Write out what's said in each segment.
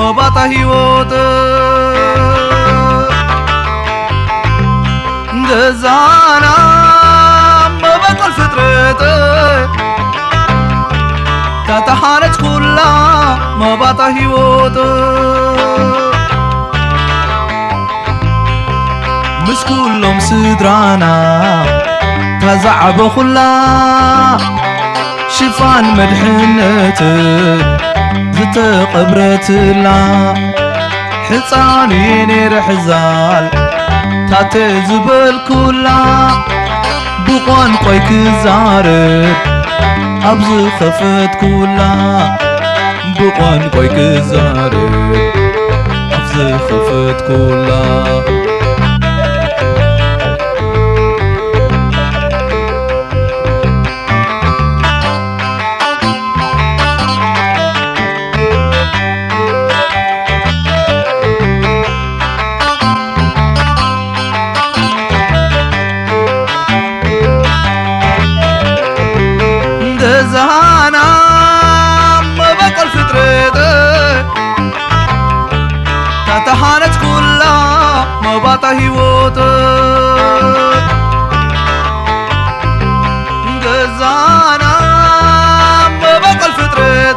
مباطا هيوت جزانا مباطا الفطرة تتحارج كلها مباطا هيوت مش كلهم سدرانا تزعب خلا شفان مدحنت زتقبرت لا حصاني نير حزال تاتي زبل كلا بقوان قويك زارب أبز خفت كلا بقوان قويك زارب أبز خفت كلا جزانا مباطا الفطرة تتحارج كلها مباطا هيوت جزانا مباطا الفطرة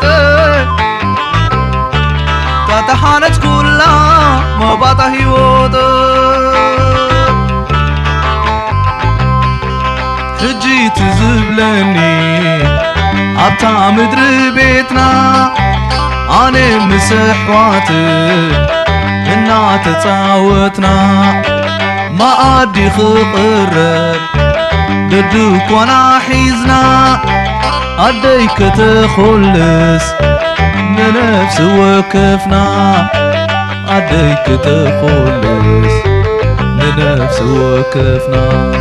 تتحارج كلها مباطا هيوت حجي تزبلني عبتا مدري بيتنا أنا مسحواتي إنا تتعاوتنا ما أدي خقرب ددوك وانا حيزنا أديك تخلص لنفس وكفنا أديك تخلص لنفس وكفنا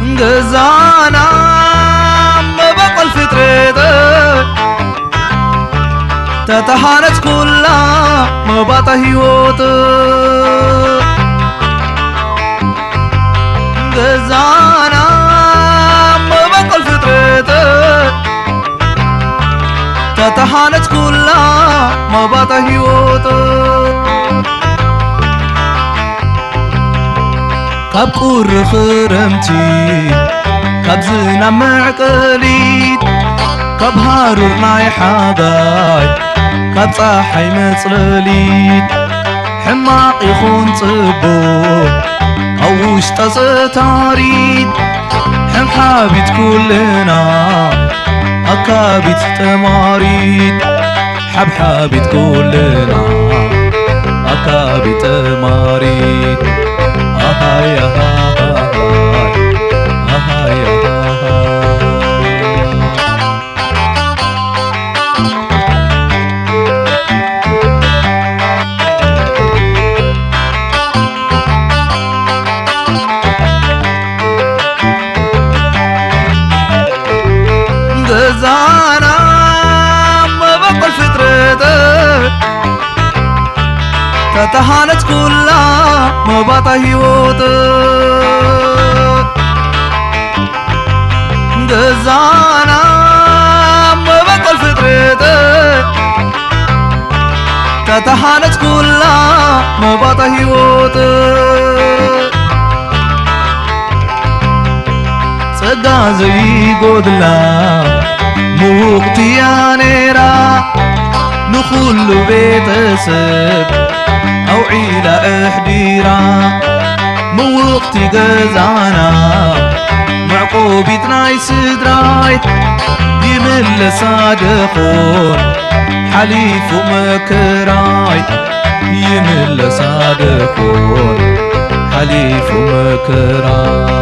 جزانا مباطا الفطرة تتحارج كلها مباطا هيوت جزانا مباطا الفطرة تتحارج كلها مباطا هيوت كاب قر خرمتي كاب زنا معقليت كاب هارور ناي حاغاي كاب صاحي مصلليت حماق يخون صبو أو وش تستاريت حم حابيت كلنا أكابيت تماريت حب حابيت كلنا أكابيت تماريت هاي جزانا مباطا الفطرة تتحارج كلها مباطا هيوت جزانا مباطا الفطرة تتحارج كلها مباطا هيوت صدا زي قدلا موقتي يا نيرا نخل بيت سب أو عيلة إحديرا موقتي جزانا معقوبتنا يسدراي يمل صادقون حليف ومكراي يمل صادقون حليف ومكراي